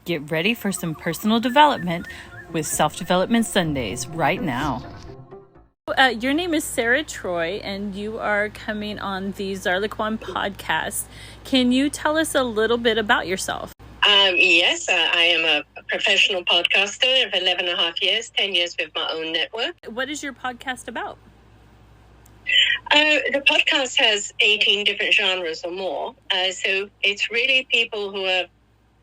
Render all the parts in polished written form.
Get ready for some personal development with Self-Development Sundays right now. Your name is Sara Troy, and you are coming on the Zarlequan Podcast. Can you tell us a little bit about yourself? Yes, I am a professional podcaster of 11 and a half years, 10 years with my own network. What is your podcast about? The podcast has 18 different genres or more. So it's really people who have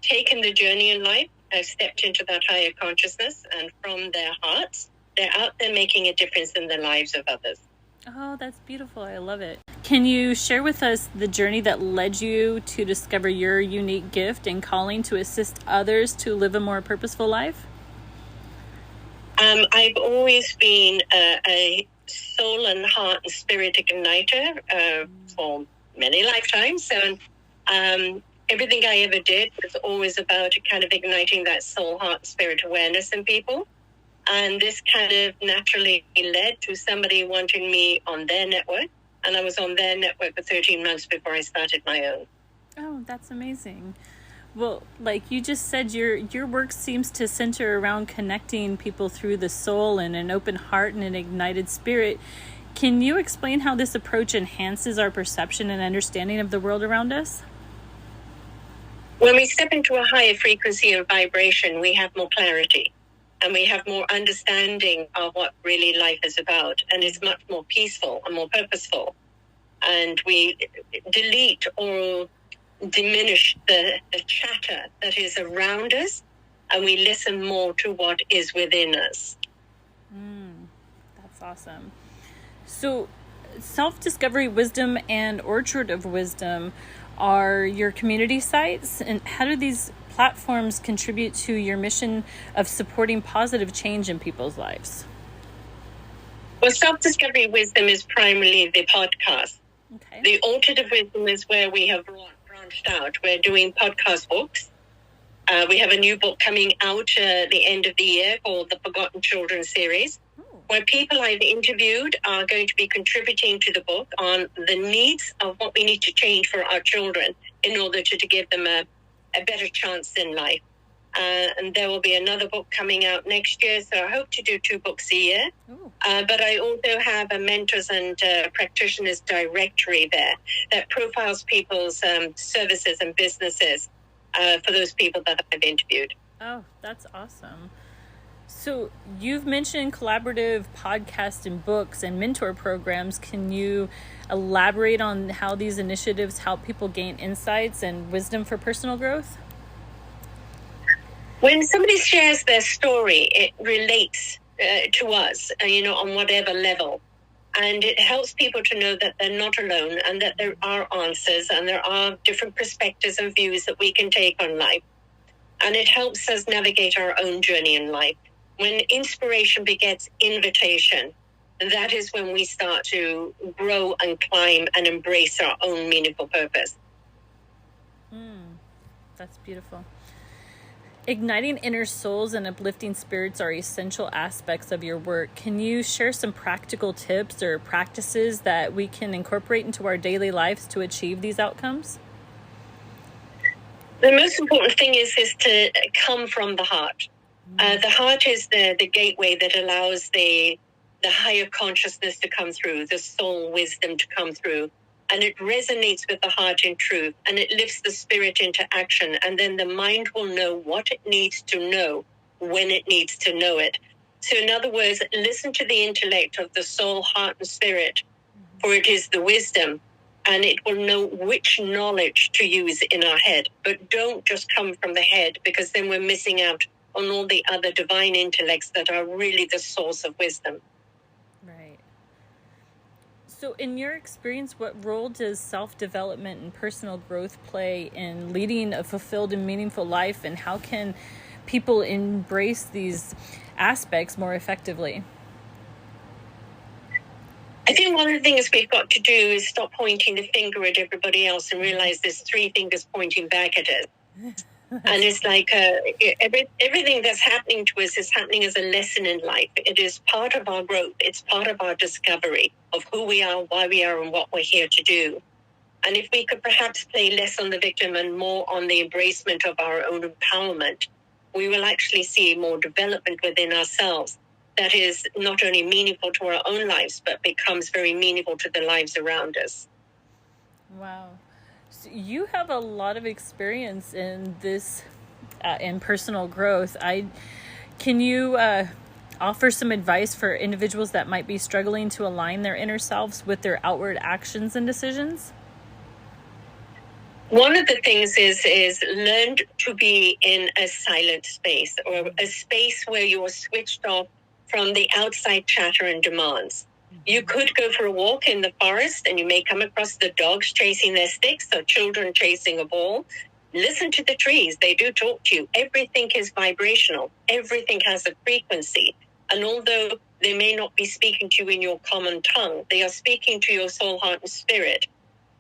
taken the journey in life, have stepped into that higher consciousness, and from their hearts, they're out there making a difference in the lives of others. Oh, that's beautiful. I love it. Can you share with us the journey that led you to discover your unique gift and calling to assist others to live a more purposeful life? I've always been a soul and heart and spirit igniter for many lifetimes. And everything I ever did was always about kind of igniting that soul, heart, and spirit awareness in people. And this kind of naturally led to somebody wanting me on their network. And I was on their network for 13 months before I started my own. Oh, that's amazing. Well, like you just said, your work seems to center around connecting people through the soul and an open heart and an ignited spirit. Can you explain how this approach enhances our perception and understanding of the world around us? When we step into a higher frequency of vibration, we have more clarity and we have more understanding of what really life is about. And it's much more peaceful and more purposeful. And we delete or diminish the chatter that is around us, and we listen more to what is within us. That's awesome. So Self-Discovery Wisdom and Orchard of Wisdom are your community sites, and how do these platforms contribute to your mission of supporting positive change in people's lives? Well, Self-Discovery Wisdom is primarily the podcast. Okay. The Orchard of Wisdom is where we have branched out. We're doing podcast books. We have a new book coming out at the end of the year called the Forgotten Children series, where people I've interviewed are going to be contributing to the book on the needs of what we need to change for our children in order to give them a better chance in life. And there will be another book coming out next year, so I hope to do 2 books a year. But I also have a mentors and practitioners directory there that profiles people's services and businesses for those people that I've interviewed. Oh, that's awesome. So you've mentioned collaborative podcasts and books and mentor programs. Can you elaborate on how these initiatives help people gain insights and wisdom for personal growth? When somebody shares their story, it relates to us, on whatever level. And it helps people to know that they're not alone and that there are answers and there are different perspectives and views that we can take on life. And it helps us navigate our own journey in life. When inspiration begets invitation, that is when we start to grow and climb and embrace our own meaningful purpose. That's beautiful. Igniting inner souls and uplifting spirits are essential aspects of your work. Can you share some practical tips or practices that we can incorporate into our daily lives to achieve these outcomes? The most important thing is to come from the heart. The heart is the gateway that allows the higher consciousness to come through, the soul wisdom to come through. And it resonates with the heart in truth, and it lifts the spirit into action. And then the mind will know what it needs to know when it needs to know it. So in other words, listen to the intellect of the soul, heart, and spirit, for it is the wisdom, and it will know which knowledge to use in our head. But don't just come from the head, because then we're missing out on all the other divine intellects that are really the source of wisdom. Right. So in your experience, what role does self-development and personal growth play in leading a fulfilled and meaningful life, and how can people embrace these aspects more effectively? I think one of the things we've got to do is stop pointing the finger at everybody else and realize there's 3 fingers pointing back at us. And it's like everything that's happening to us is happening as a lesson in life. It is part of our growth. It's part of our discovery of who we are, why we are, and what we're here to do. And if we could perhaps play less on the victim and more on the embracement of our own empowerment, we will actually see more development within ourselves that is not only meaningful to our own lives, but becomes very meaningful to the lives around us. Wow. So you have a lot of experience in this, in personal growth. Can you offer some advice for individuals that might be struggling to align their inner selves with their outward actions and decisions? One of the things is learn to be in a silent space, or a space where you are switched off from the outside chatter and demands. You could go for a walk in the forest and you may come across the dogs chasing their sticks or children chasing a ball. Listen to the trees. They do talk to you. Everything is vibrational. Everything has a frequency. And although they may not be speaking to you in your common tongue, they are speaking to your soul, heart, and spirit.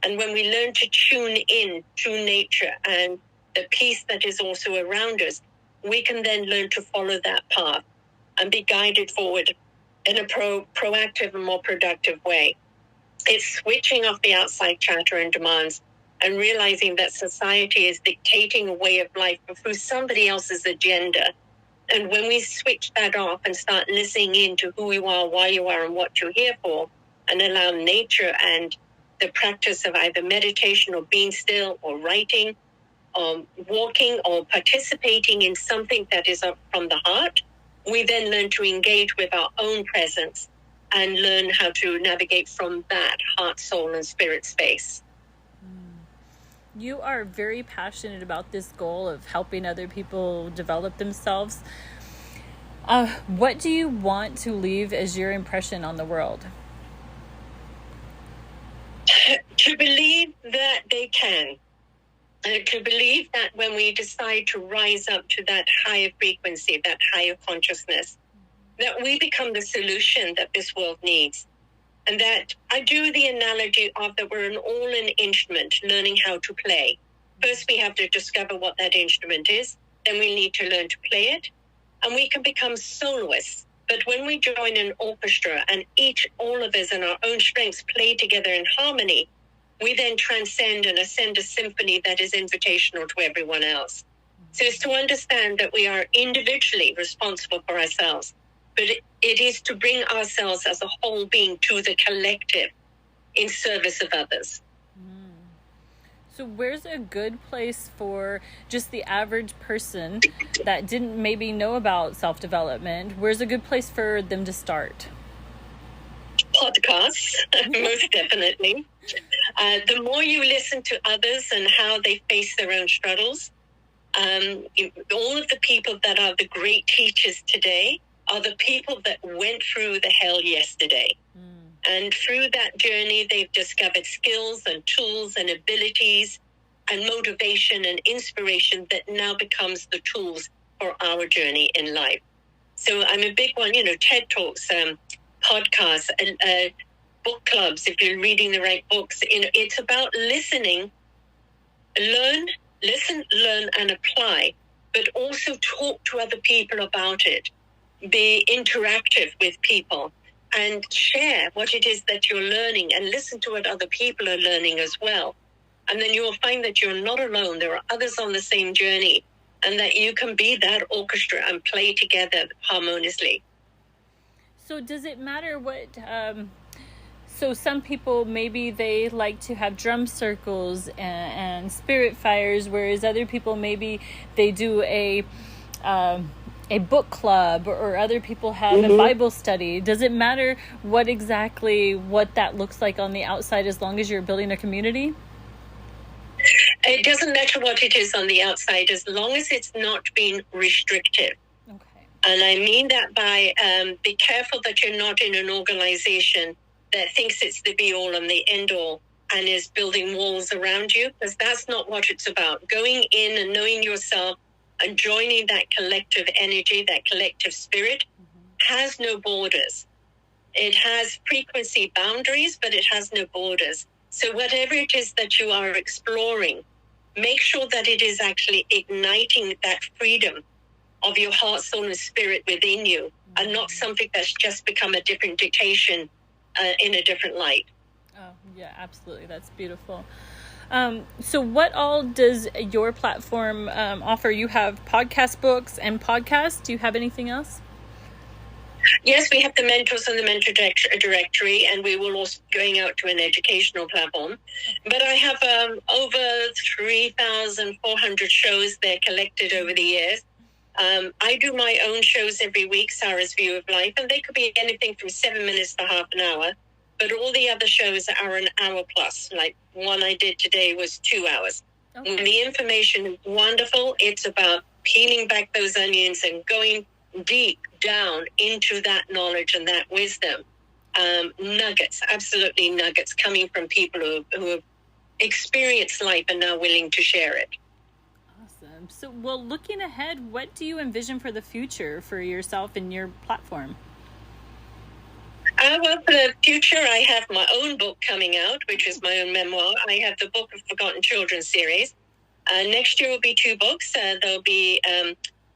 And when we learn to tune in to nature and the peace that is also around us, we can then learn to follow that path and be guided forward in a proactive and more productive way. It's switching off the outside chatter and demands and realizing that society is dictating a way of life through somebody else's agenda. And when we switch that off and start listening in to who you are, why you are, and what you're here for, and allow nature and the practice of either meditation or being still or writing, walking or participating in something that is up from the heart, we then learn to engage with our own presence and learn how to navigate from that heart, soul, and spirit space. You are very passionate about this goal of helping other people develop themselves. What do you want to leave as your impression on the world? To believe that they can. To believe that when we decide to rise up to that higher frequency, that higher consciousness, that we become the solution that this world needs. And that I do the analogy of that we're an all-in instrument learning how to play. First, we have to discover what that instrument is. Then we need to learn to play it. And we can become soloists. But when we join an orchestra and all of us and our own strengths play together in harmony, we then transcend and ascend a symphony that is invitational to everyone else. So it's to understand that we are individually responsible for ourselves, but it is to bring ourselves as a whole being to the collective in service of others. So where's a good place for just the average person that didn't maybe know about self-development? Where's a good place for them to start? Podcasts, most definitely. The more you listen to others and how they face their own struggles, all of the people that are the great teachers today are the people that went through the hell yesterday. And through that journey, they've discovered skills and tools and abilities and motivation and inspiration that now becomes the tools for our journey in life. So I'm a big one, TED Talks, podcasts, and book clubs, if you're reading the right books. It's about listening, listen, learn, and apply, but also talk to other people about it. Be interactive with people and share what it is that you're learning and listen to what other people are learning as well. And then you'll find that you're not alone. There are others on the same journey and that you can be that orchestra and play together harmoniously. So does it matter what... So some people, maybe they like to have drum circles and spirit fires, whereas other people, maybe they do a book club, or other people have a Bible study. Does it matter what that looks like on the outside, as long as you're building a community? It doesn't matter what it is on the outside, as long as it's not being restrictive. Okay. And I mean that by be careful that you're not in an organization that thinks it's the be-all and the end-all and is building walls around you, because that's not what it's about. Going in and knowing yourself and joining that collective energy, that collective spirit, has no borders. It has frequency boundaries, but it has no borders. So whatever it is that you are exploring, make sure that it is actually igniting that freedom of your heart, soul, and spirit within you, and not something that's just become a different dictation in a different light. Oh, yeah, absolutely. That's beautiful. So what all does your platform offer? You have podcast books and podcasts. Do you have anything else? Yes, we have the mentors and the mentor directory, and we will also be going out to an educational platform. But I have over 3,400 shows there collected over the years. I do my own shows every week, Sarah's View of Life, and they could be anything from 7 minutes to half an hour. But all the other shows are an hour plus. Like one I did today was 2 hours. Okay. When the information is wonderful, it's about peeling back those onions and going deep down into that knowledge and that wisdom. Nuggets, absolutely nuggets coming from people who have experienced life and now willing to share it. Awesome. So, well, looking ahead, what do you envision for the future for yourself and your platform? Well, for the future, I have my own book coming out, which is my own memoir. I have the Book of Forgotten Children series. Next year will be 2 books. There'll be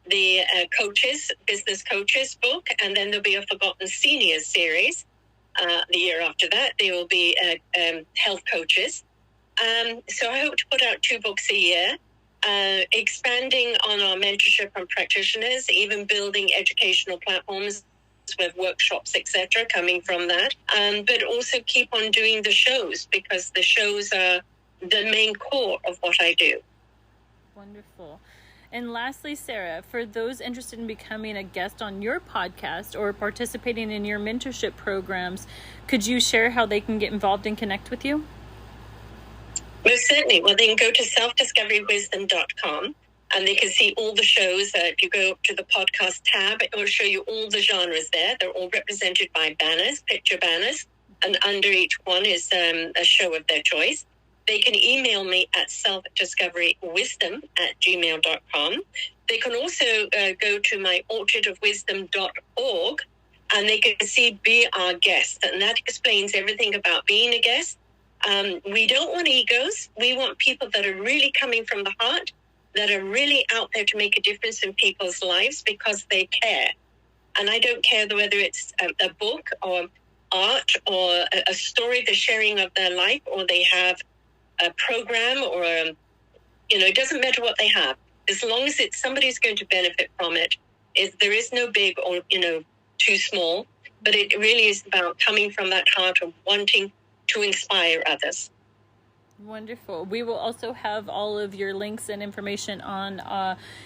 the business coaches book, and then there'll be a Forgotten Seniors series. The year after that, there will be health coaches. So I hope to put out 2 books a year, expanding on our mentorship and practitioners, even building educational platforms with workshops, etc., coming from that. But also keep on doing the shows, because the shows are the main core of what I do. Wonderful. And lastly, Sara, for those interested in becoming a guest on your podcast or participating in your mentorship programs, could you share how they can get involved and connect with you? Most certainly. Well, they can go to selfdiscoverywisdom.com and they can see all the shows. If you go up to the podcast tab, it will show you all the genres there. They're all represented by banners, picture banners, and under each one is a show of their choice. They can email me at selfdiscoverywisdom@gmail.com. They can also go to my orchardofwisdom.org and they can see Be Our Guest. And that explains everything about being a guest. We don't want egos. We want people that are really coming from the heart, that are really out there to make a difference in people's lives because they care. And I don't care whether it's a book or art or a story, the sharing of their life, or they have a program or, it doesn't matter what they have. As long as somebody's going to benefit from it, there is no big or, too small, but it really is about coming from that heart of wanting to inspire others. Wonderful. We will also have all of your links and information on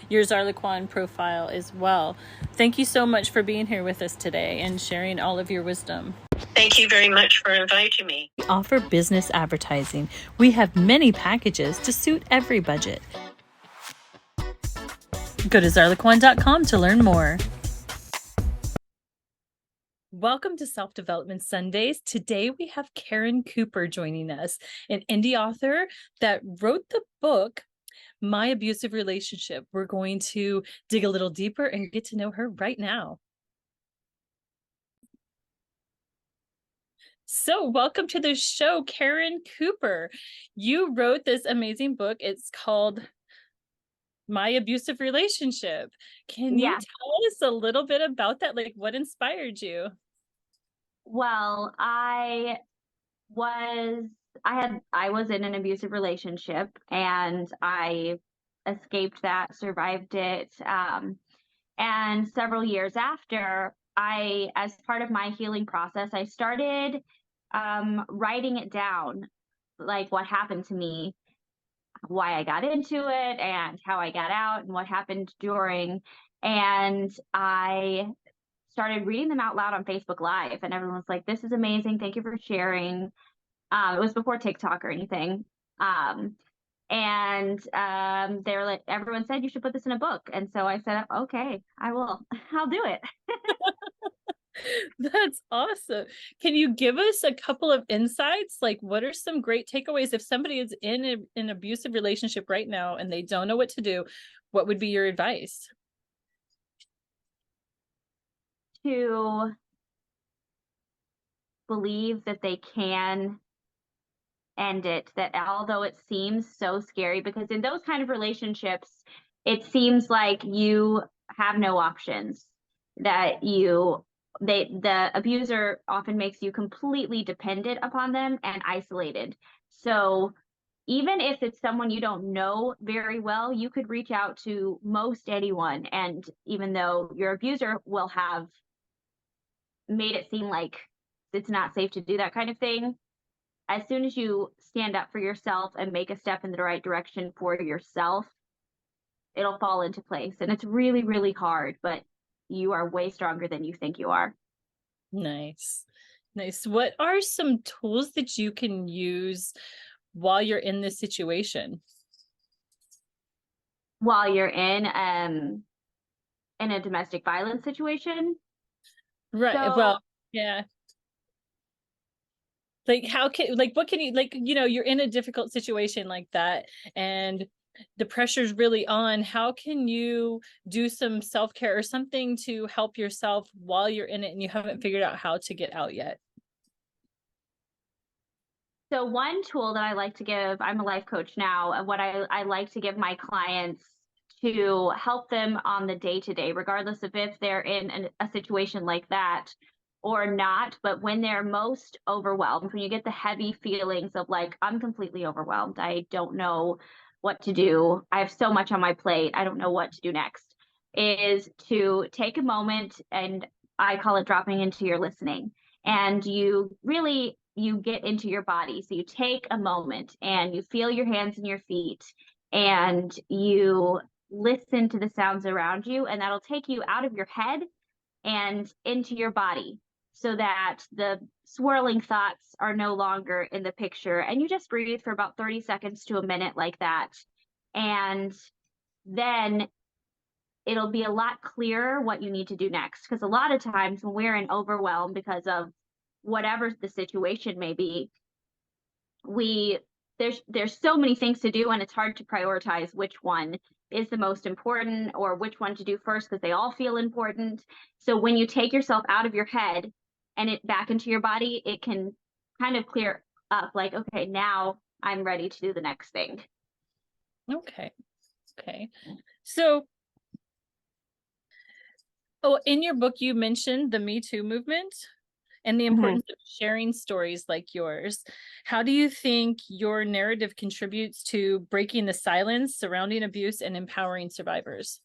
your Zarlequan profile as well. Thank you so much for being here with us today and sharing all of your wisdom. Thank you very much for inviting me. We offer business advertising. We have many packages to suit every budget. Go to Zarlequan.com to learn more. Welcome to Self-Development Sundays. Today we have Karin Cooper joining us, an indie author that wrote the book, My Abusive Relationship. We're going to dig a little deeper and get to know her right now. So welcome to the show, Karin Cooper. You wrote this amazing book. It's called My Abusive Relationship. Can you tell us a little bit about that? Like, what inspired you? Well, I was in an abusive relationship and I escaped that, survived it. And several years after, as part of my healing process, I started writing it down, like what happened to me, why I got into it and how I got out and what happened during. And I started reading them out loud on Facebook Live, and everyone was like, "This is amazing. Thank you for sharing." It was before TikTok or anything. And they were like, everyone said you should put this in a book. And so I said, okay, I will. I'll do it. That's awesome. Can you give us a couple of insights? Like, what are some great takeaways if somebody is in an abusive relationship right now and they don't know what to do? What would be your advice? To believe that they can end it, that although it seems so scary, because in those kind of relationships, it seems like you have no options, that the abuser often makes you completely dependent upon them and isolated. So even if it's someone you don't know very well, you could reach out to most anyone. And even though your abuser will have made it seem like it's not safe to do that kind of thing, as soon as you stand up for yourself and make a step in the right direction for yourself, it'll fall into place. And it's really, really hard, but you are way stronger than you think you are. Nice. Nice. What are some tools that you can use while you're in this situation? While you're in a domestic violence situation. Right. So, Well, yeah. Like what can you, like, you're in a difficult situation like that and the pressure's really on. How can you do some self-care or something to help yourself while you're in it and you haven't figured out how to get out yet? So one tool that I like to give, I'm a life coach now, and what I like to give my clients to help them on the day-to-day, regardless of if they're in a situation like that or not, but when they're most overwhelmed, when you get the heavy feelings of like, I'm completely overwhelmed, I don't know what to do, I have so much on my plate, I don't know what to do next, is to take a moment, and I call it dropping into your listening. And you get into your body. So you take a moment and you feel your hands and your feet and you listen to the sounds around you, and that'll take you out of your head and into your body so that the swirling thoughts are no longer in the picture. And you just breathe for about 30 seconds to a minute like that. And then it'll be a lot clearer what you need to do next. Because a lot of times when we're in overwhelm because of whatever the situation may be, there's so many things to do, and it's hard to prioritize which one is the most important or which one to do first because they all feel important. So when you take yourself out of your head and it back into your body, it can kind of clear up like, okay, now I'm ready to do the next thing. Okay. So, in your book, you mentioned the Me Too movement and the importance of sharing stories like yours. How do you think your narrative contributes to breaking the silence surrounding abuse and empowering survivors?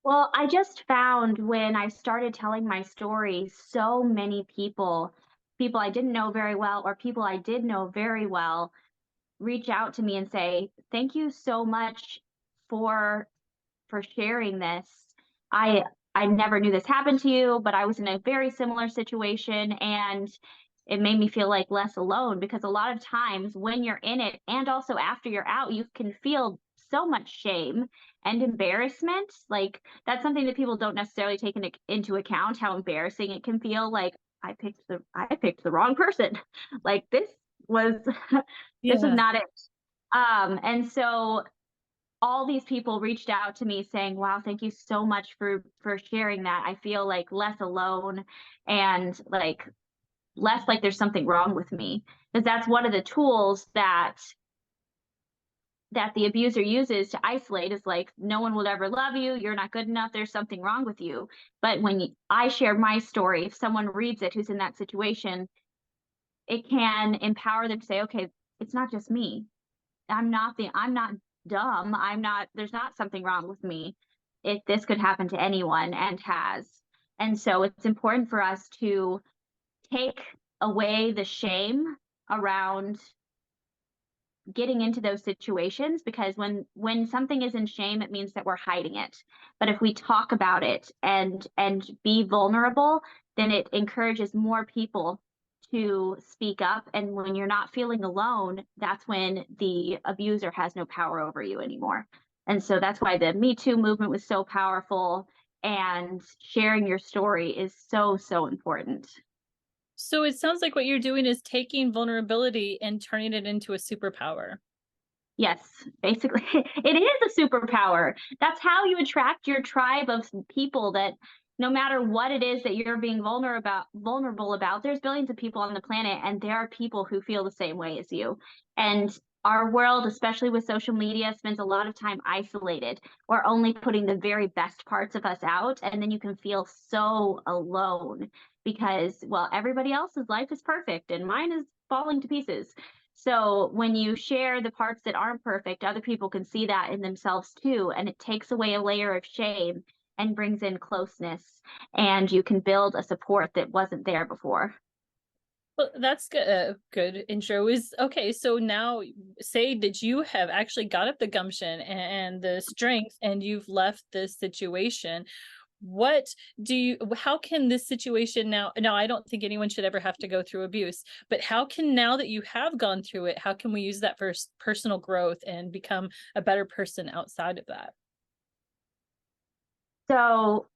Well, I just found when I started telling my story, so many people I didn't know very well or people I did know very well, reach out to me and say, "Thank you so much for sharing this. I I never knew this happened to you, but I was in a very similar situation, and it made me feel like less alone." Because a lot of times when you're in it and also after you're out, you can feel so much shame and embarrassment. Like that's something that people don't necessarily take into account, how embarrassing it can feel. Like I picked the wrong person. Like was this was Yeah. not it. And so all these people reached out to me saying, "Wow, thank you so much for sharing that. I feel like less alone and like less like there's something wrong with me." Because that's one of the tools that the abuser uses to isolate, is like, no one will ever love you, you're not good enough, there's something wrong with you. But when I share my story, if someone reads it who's in that situation, it can empower them to say, okay, it's not just me. I'm not dumb. There's not something wrong with me. If this could happen to anyone, and has. And so it's important for us to take away the shame around getting into those situations, because when something is in shame, it means that we're hiding it. But if we talk about it and be vulnerable, then it encourages more people to speak up. And when you're not feeling alone, that's when the abuser has no power over you anymore. And so that's why the Me Too movement was so powerful, and sharing your story is so, so important. So it sounds like what you're doing is taking vulnerability and turning it into a superpower. Yes, basically, it is a superpower. That's how you attract your tribe of people, that no matter what it is that you're being vulnerable about, there's billions of people on the planet, and there are people who feel the same way as you. And our world, especially with social media, spends a lot of time isolated or only putting the very best parts of us out. And then you can feel so alone because, well, everybody else's life is perfect and mine is falling to pieces. So when you share the parts that aren't perfect, other people can see that in themselves too. And it takes away a layer of shame and brings in closeness. And you can build a support that wasn't there before. Well, that's good. Good intro is okay. So now, say that you have actually got up the gumption and the strength, and you've left this situation. What do you? How can this situation now? Now, I don't think anyone should ever have to go through abuse, but how can, now that you have gone through it, how can we use that for personal growth and become a better person outside of that? So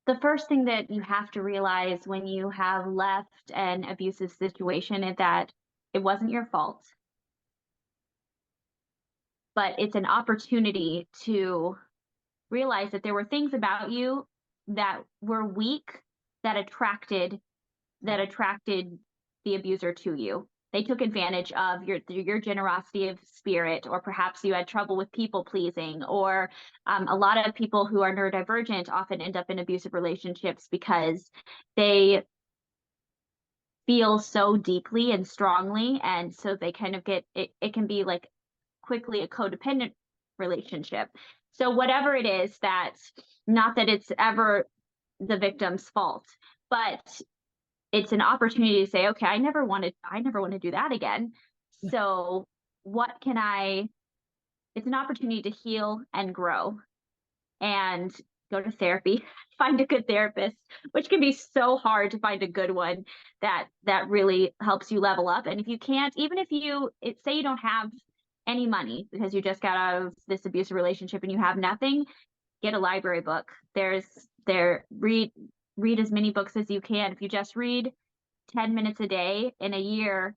the first thing that you have to realize when you have left an abusive situation is that it wasn't your fault, but it's an opportunity to realize that there were things about you that were weak that attracted the abuser to you. They took advantage of your generosity of spirit, or perhaps you had trouble with people pleasing, or a lot of people who are neurodivergent often end up in abusive relationships because they feel so deeply and strongly, and so they kind of get it. It can be like quickly a codependent relationship. So whatever it is, that's not that it's ever the victim's fault, but it's an opportunity to say, okay, I never want to do that again. So it's an opportunity to heal and grow and go to therapy, find a good therapist, which can be so hard to find a good one that really helps you level up. And if you can't, even if say you don't have any money because you just got out of this abusive relationship and you have nothing, get a library book. Read as many books as you can. If you just read 10 minutes a day in a year,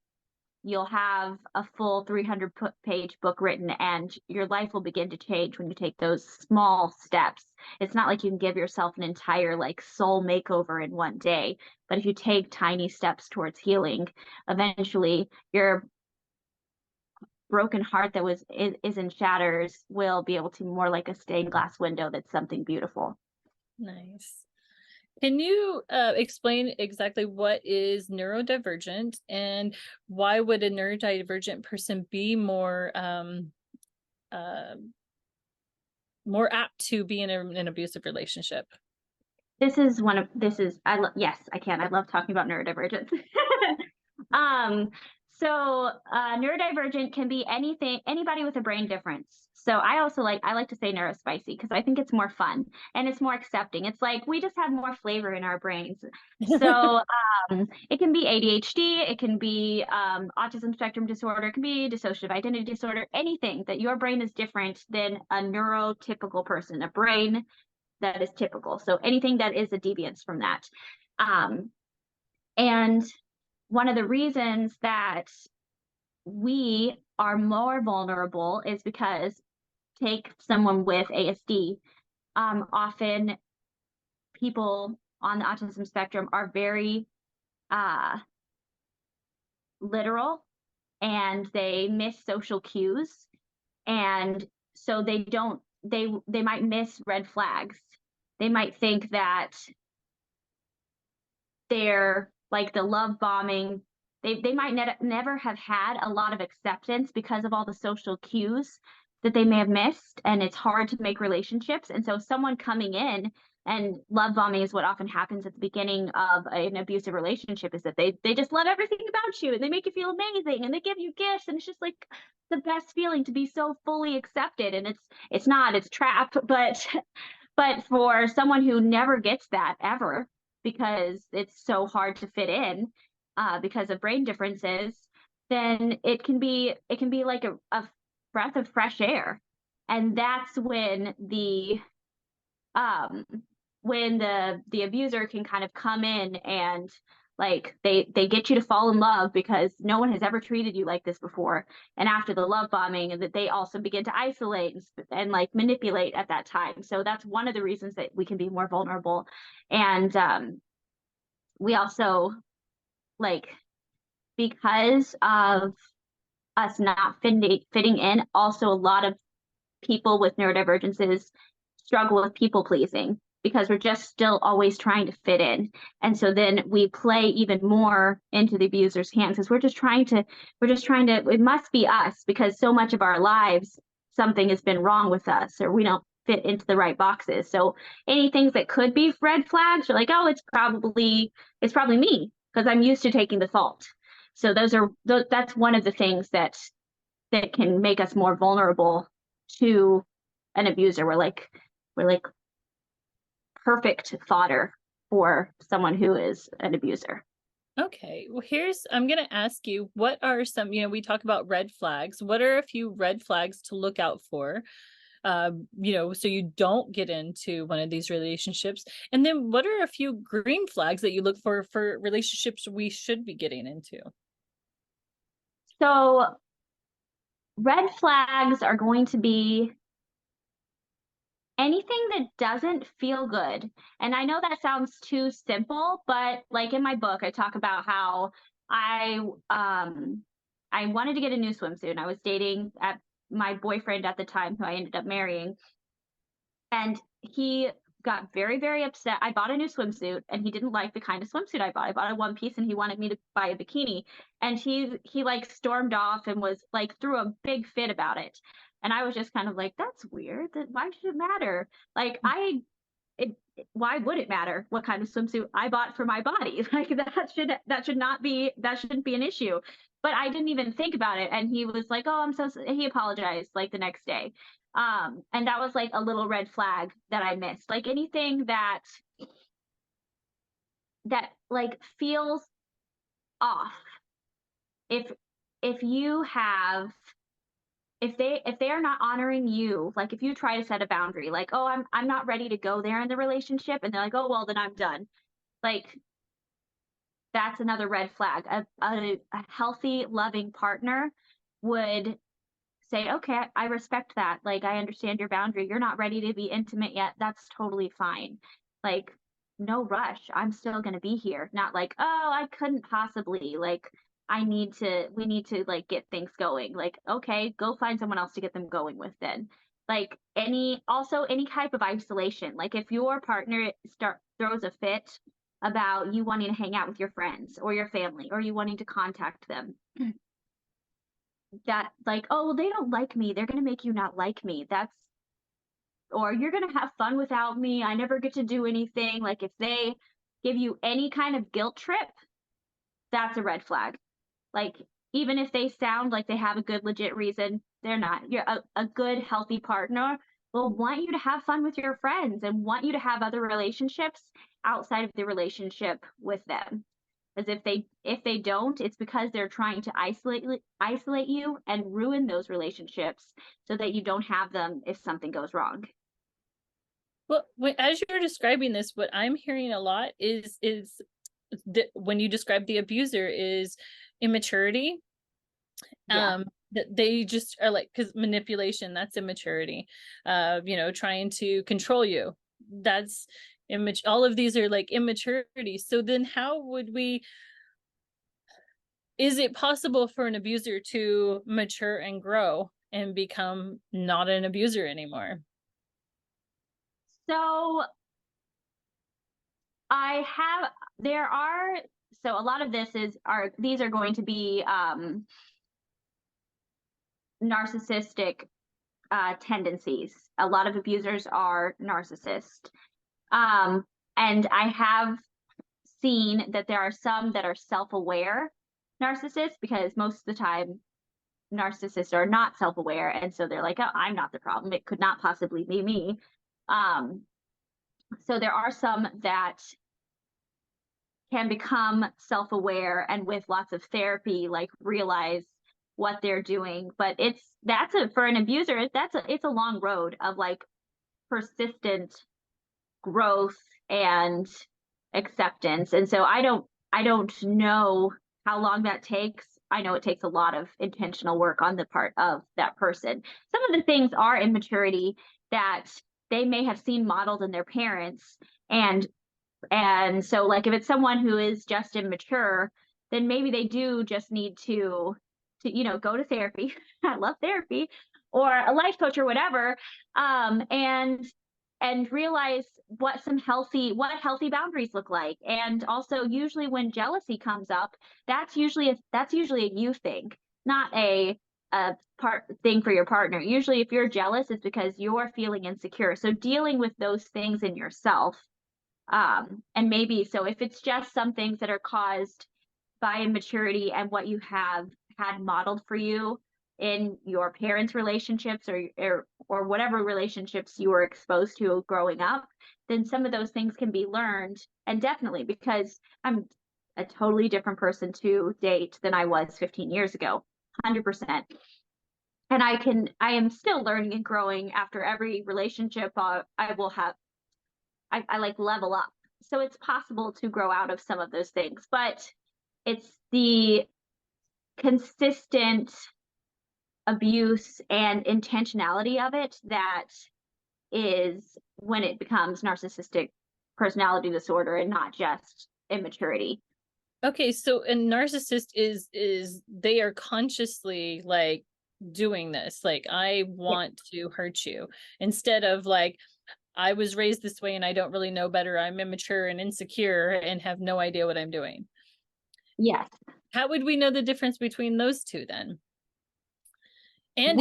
you'll have a full 300-page book written, and your life will begin to change when you take those small steps. It's not like you can give yourself an entire like soul makeover in one day, but if you take tiny steps towards healing, eventually your broken heart that is in shatters will be able to more like a stained glass window that's something beautiful. Nice. Can you explain exactly what is neurodivergent, and why would a neurodivergent person be more apt to be in an abusive relationship? Yes, I can. I love talking about neurodivergence. So neurodivergent can be anybody with a brain difference. So I like to say neurospicy because I think it's more fun and it's more accepting. It's like we just have more flavor in our brains. So it can be ADHD, it can be autism spectrum disorder, it can be dissociative identity disorder, anything that your brain is different than a neurotypical person, a brain that is typical. So anything that is a deviance from that. And one of the reasons that we are more vulnerable is because take someone with ASD. Often people on the autism spectrum are very literal, and they miss social cues, and so they might miss red flags. They might think that they're like the love bombing. They might never have had a lot of acceptance because of all the social cues that they may have missed, and it's hard to make relationships. And so someone coming in, and love bombing is what often happens at the beginning of an abusive relationship, is that they just love everything about you and they make you feel amazing and they give you gifts, and it's just like the best feeling to be so fully accepted. And it's trap, but for someone who never gets that ever, because it's so hard to fit in because of brain differences, then it can be like a breath of fresh air. And that's when the abuser can kind of come in and like they get you to fall in love because no one has ever treated you like this before. And after the love bombing, that they also begin to isolate and like manipulate at that time. So that's one of the reasons that we can be more vulnerable. And we also, like, because of us not fitting in, also a lot of people with neurodivergences struggle with people pleasing. because we're just still always trying to fit in. And so then we play even more into the abuser's hands because it must be us because so much of our lives, something has been wrong with us or we don't fit into the right boxes. So any things that could be red flags are like, oh, it's probably me because I'm used to taking the fault. So that's one of the things that can make us more vulnerable to an abuser. We're like perfect fodder for someone who is an abuser. Okay, well, I'm going to ask you, what are some, we talk about red flags. What are a few red flags to look out for, so you don't get into one of these relationships? And then what are a few green flags that you look for relationships we should be getting into? So red flags are going to be anything that doesn't feel good. And I know that sounds too simple, but like in my book, I talk about how I wanted to get a new swimsuit. And I was dating my boyfriend at the time, who I ended up marrying. And he got very, very upset. I bought a new swimsuit and he didn't like the kind of swimsuit I bought. I bought a one piece and he wanted me to buy a bikini. And he like stormed off and was like threw a big fit about it. And I was just kind of like, that's weird. Why should it matter? Like why would it matter what kind of swimsuit I bought for my body? Like that shouldn't be an issue. But I didn't even think about it. And he was like, oh, he apologized like the next day. And that was like a little red flag that I missed. Like anything that like feels off. If they are not honoring you, like if you try to set a boundary, like, oh, I'm not ready to go there in the relationship, and they're like, oh, well, then I'm done. Like that's another red flag. A healthy, loving partner would say, okay, I respect that. Like, I understand your boundary. You're not ready to be intimate yet. That's totally fine. Like, no rush. I'm still going to be here. Not like, oh, I couldn't possibly. Like, we need to like get things going. Like, okay, go find someone else to get them going with then. Like any type of isolation. Like if your partner throws a fit about you wanting to hang out with your friends or your family or you wanting to contact them, that like, oh, well, they don't like me, they're going to make you not like me, or you're going to have fun without me, I never get to do anything. Like if they give you any kind of guilt trip, that's a red flag. Like even if they sound like they have a good legit reason, they're not. You're a good healthy partner will want you to have fun with your friends and want you to have other relationships outside of the relationship with them. As if they don't, it's because they're trying to isolate you and ruin those relationships so that you don't have them if something goes wrong. Well, as you're describing this, what I'm hearing a lot is when you describe the abuser is immaturity. Yeah. That they just are like, because manipulation, that's immaturity. Trying to control you, that's all of these are like immaturity. So then is it possible for an abuser to mature and grow and become not an abuser anymore? So a lot of these are going to be narcissistic tendencies. A lot of abusers are narcissists. And I have seen that there are some that are self-aware narcissists, because most of the time narcissists are not self-aware. And so they're like, oh, I'm not the problem. It could not possibly be me. So there are some that can become self-aware and with lots of therapy, like realize what they're doing. But for an abuser, it's a long road of like persistent growth and acceptance. And so I don't know how long that takes. I know it takes a lot of intentional work on the part of that person. Some of the things are immaturity that they may have seen modeled in their parents. And so like if it's someone who is just immature, then maybe they do just need to go to therapy. I love therapy, or a life coach or whatever. And and realize what healthy boundaries look like. And also, usually when jealousy comes up, that's usually a you thing, not a part thing for your partner. Usually if you're jealous, it's because you're feeling insecure. So dealing with those things in yourself. And maybe, so if it's just some things that are caused by immaturity and what you have had modeled for you in your parents' relationships, or whatever relationships you were exposed to growing up, then some of those things can be learned. And definitely, because I'm a totally different person to date than I was 15 years ago, 100%. And I am still learning and growing after every relationship. I will have, I like level up. So it's possible to grow out of some of those things, but it's the consistent abuse and intentionality of it that is when it becomes narcissistic personality disorder and not just immaturity. Okay, so a narcissist is they are consciously like doing this, like, I want to hurt you, instead of like, I was raised this way and I don't really know better, I'm immature and insecure and have no idea what I'm doing. Yes. How would we know the difference between those two then? And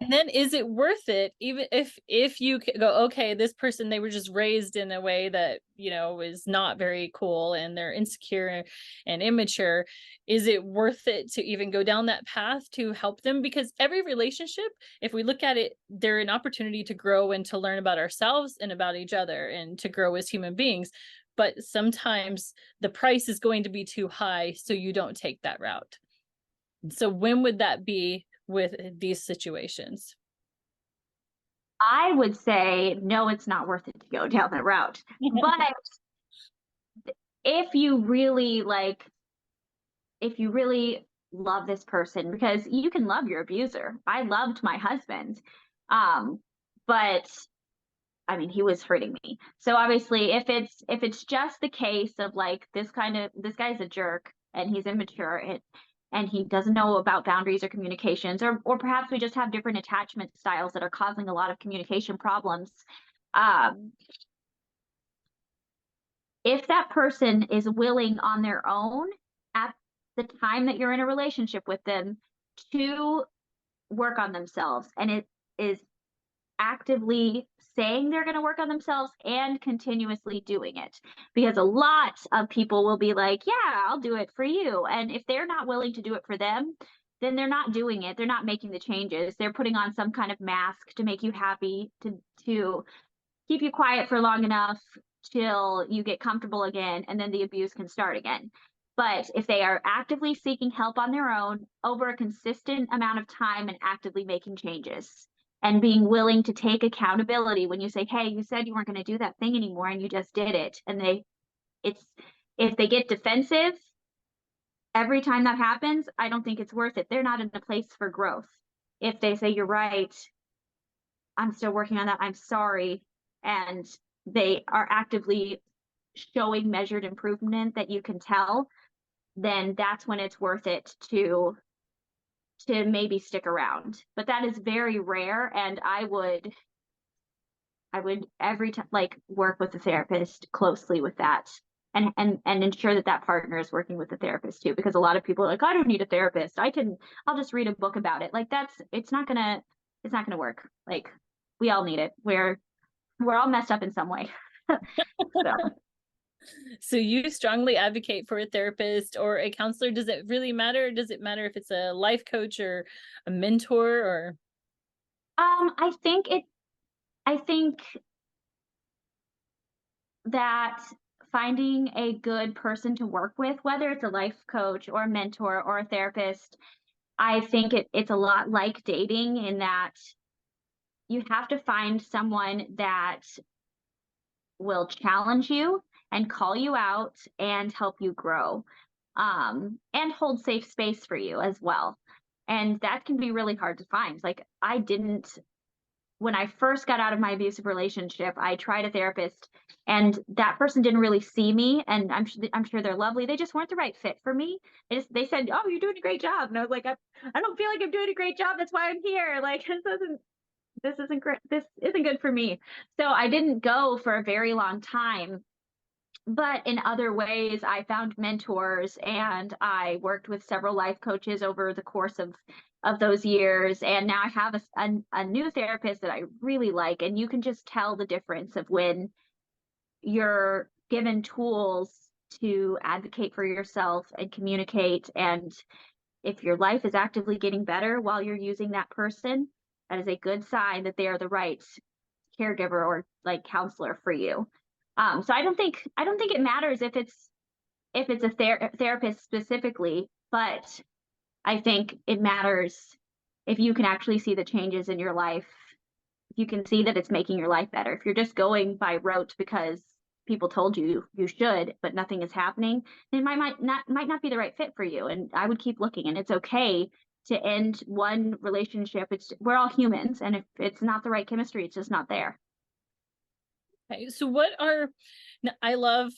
and then is it worth it, even if you go, okay, this person, they were just raised in a way that, you know, is not very cool and they're insecure and immature, is it worth it to even go down that path to help them? Because every relationship, if we look at it, they're an opportunity to grow and to learn about ourselves and about each other and to grow as human beings. But sometimes the price is going to be too high, so you don't take that route. So when would that be with these situations? I would say, no, it's not worth it to go down that route. But if you really love this person, because you can love your abuser. I loved my husband. But I mean, he was hurting me. So obviously if it's just the case of like, this guy's a jerk and he's immature, and he doesn't know about boundaries or communications, or perhaps we just have different attachment styles that are causing a lot of communication problems. If that person is willing on their own at the time that you're in a relationship with them to work on themselves, and it is actively saying they're going to work on themselves and continuously doing it, because a lot of people will be like, yeah, I'll do it for you, and if they're not willing to do it for them, then they're not doing it, they're not making the changes, they're putting on some kind of mask to make you happy, to keep you quiet for long enough till you get comfortable again, and then the abuse can start again. But if they are actively seeking help on their own over a consistent amount of time and actively making changes, and being willing to take accountability when you say, hey, you said you weren't going to do that thing anymore and you just did it. And if they get defensive every time that happens, I don't think it's worth it. They're not in a place for growth. If they say, you're right, I'm still working on that, I'm sorry, and they are actively showing measured improvement that you can tell, then that's when it's worth it to maybe stick around. But that is very rare, and I would every time like work with the therapist closely with that, and ensure that partner is working with the therapist too, because a lot of people are like, I don't need a therapist, I'll just read a book about it. Like, it's not gonna work. Like, we all need it. We're all messed up in some way. So you strongly advocate for a therapist or a counselor. Does it really matter? Does it matter if it's a life coach or a mentor? Or I think that finding a good person to work with, whether it's a life coach or a mentor or a therapist, I think it's a lot like dating, in that you have to find someone that will challenge you and call you out and help you grow, and hold safe space for you as well. And that can be really hard to find. Like, when I first got out of my abusive relationship, I tried a therapist, and that person didn't really see me. And I'm sure they're lovely, they just weren't the right fit for me. They said, oh, you're doing a great job. And I was like, I don't feel like I'm doing a great job. That's why I'm here. Like, this isn't great. This isn't good for me. So I didn't go for a very long time. But in other ways, I found mentors and I worked with several life coaches over the course of those years. And now I have a new therapist that I really like. And you can just tell the difference of when you're given tools to advocate for yourself and communicate. And if your life is actively getting better while you're using that person, that is a good sign that they are the right caregiver or like counselor for you. So I don't think it matters if it's a therapist specifically, but I think it matters if you can actually see the changes in your life. If you can see that it's making your life better. If you're just going by rote because people told you you should, but nothing is happening, then it might not be the right fit for you. And I would keep looking. And it's okay to end one relationship. We're all humans, and if it's not the right chemistry, it's just not there. Okay, so I love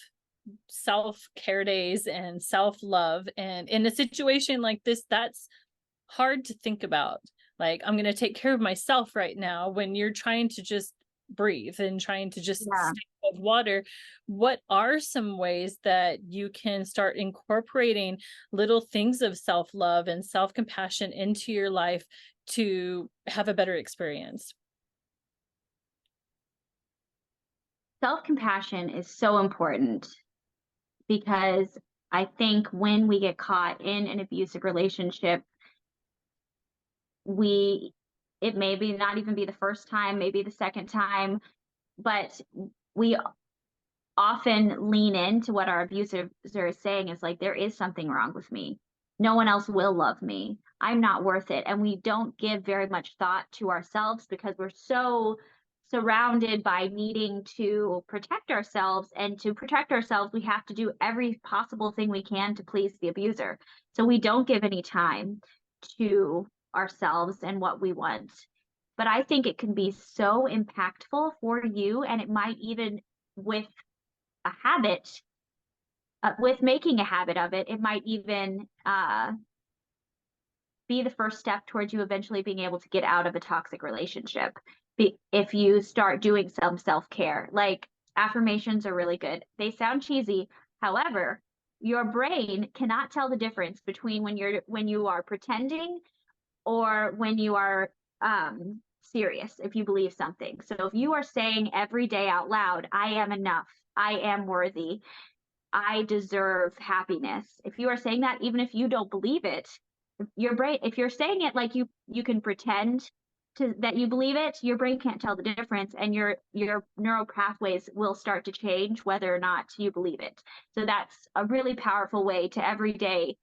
self-care days and self-love, and in a situation like this, that's hard to think about. Like, I'm going to take care of myself right now when you're trying to just breathe and trying to just stay above water. What are some ways that you can start incorporating little things of self-love and self-compassion into your life to have a better experience? Self-compassion is so important because I think when we get caught in an abusive relationship, it may be not even be the first time, maybe the second time, but we often lean into what our abuser is saying is like, there is something wrong with me. No one else will love me. I'm not worth it. And we don't give very much thought to ourselves because we're so surrounded by needing to protect ourselves. And to protect ourselves, we have to do every possible thing we can to please the abuser. So we don't give any time to ourselves and what we want. But I think it can be so impactful for you, and it might even with a habit, with making a habit of it, it might even be the first step towards you eventually being able to get out of a toxic relationship. If you start doing some self-care, like affirmations are really good. They sound cheesy. However, your brain cannot tell the difference between when you are pretending or when you are serious, if you believe something. So if you are saying every day out loud, I am enough, I am worthy, I deserve happiness. If you are saying that, even if you don't believe it, your brain, if you're saying it like you can pretend that you believe it, your brain can't tell the difference, and your neural pathways will start to change whether or not you believe it. So that's a really powerful way to every day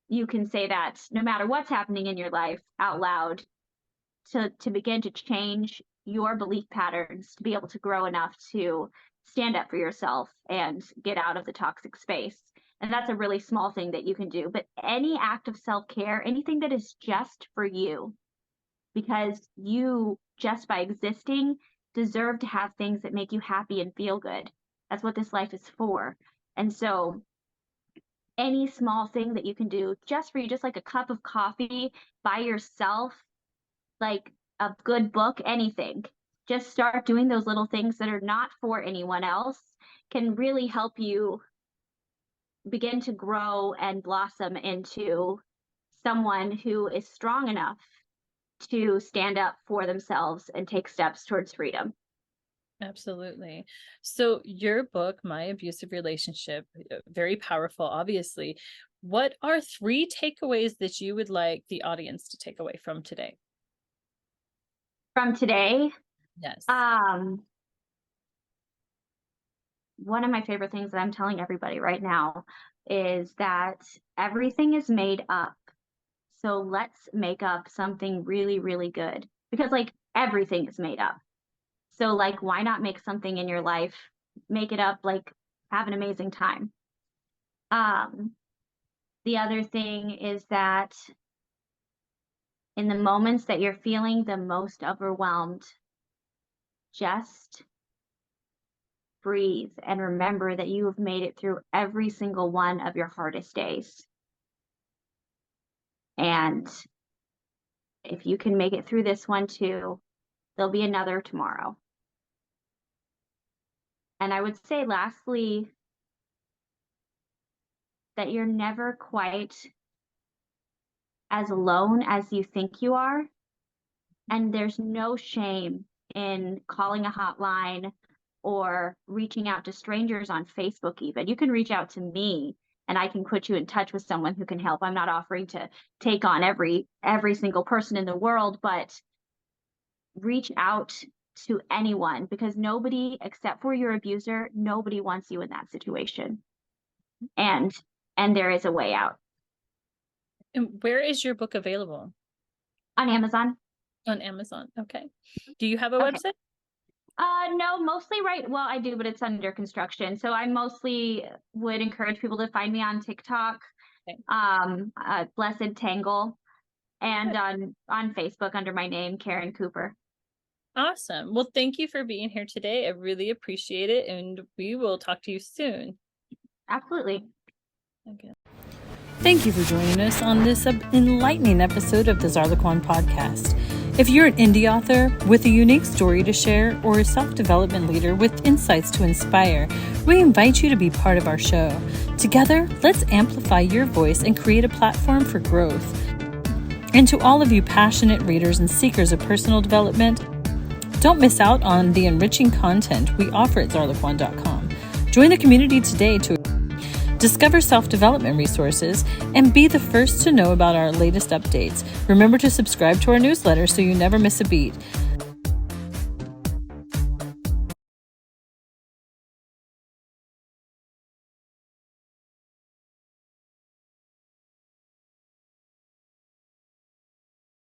you can say that no matter what's happening in your life out loud, to begin to change your belief patterns, to be able to grow enough to stand up for yourself and get out of the toxic space. And that's a really small thing that you can do. But any act of self-care, anything that is just for you, because you, just by existing, deserve to have things that make you happy and feel good. That's what this life is for. And so any small thing that you can do just for you, just like a cup of coffee by yourself, like a good book, anything, just start doing those little things that are not for anyone else, can really help you begin to grow and blossom into someone who is strong enough to stand up for themselves and take steps towards freedom. Absolutely. So your book, My Abusive Relationship, very powerful, obviously. What are 3 takeaways that you would like the audience to take away from today? From today? Yes. One of my favorite things that I'm telling everybody right now is that everything is made up. So let's make up something really, really good, because like everything is made up. So like, why not make something in your life, make it up, like have an amazing time. The other thing is that in the moments that you're feeling the most overwhelmed, just breathe and remember that you have made it through every single one of your hardest days. And if you can make it through this one too, There'll be another tomorrow. And I would say, lastly, that you're never quite as alone as you think you are. And there's no shame in calling a hotline or reaching out to strangers on Facebook even. You can reach out to me and I can put you in touch with someone who can help. I'm not offering to take on every single person in the world, but reach out to anyone, because nobody, except for your abuser, nobody wants you in that situation. And there is a way out. And where is your book available? On Amazon. On Amazon. Okay. Do you have a website? No, mostly well, I do, but it's under construction. So I mostly would encourage people to find me on TikTok, okay. Blessed Tangle, and on Facebook under my name, Karin Cooper. Awesome. Well, thank you for being here today. I really appreciate it, and we will talk to you soon. Absolutely. Okay. Thank you for joining us on this enlightening episode of the Zarlequan Podcast. If you're an indie author with a unique story to share, or a self-development leader with insights to inspire, we invite you to be part of our show. Together, let's amplify your voice and create a platform for growth. And to all of you passionate readers and seekers of personal development, don't miss out on the enriching content we offer at Zarlequan.com. Join the community today to discover self-development resources and be the first to know about our latest updates. Remember to subscribe to our newsletter so you never miss a beat.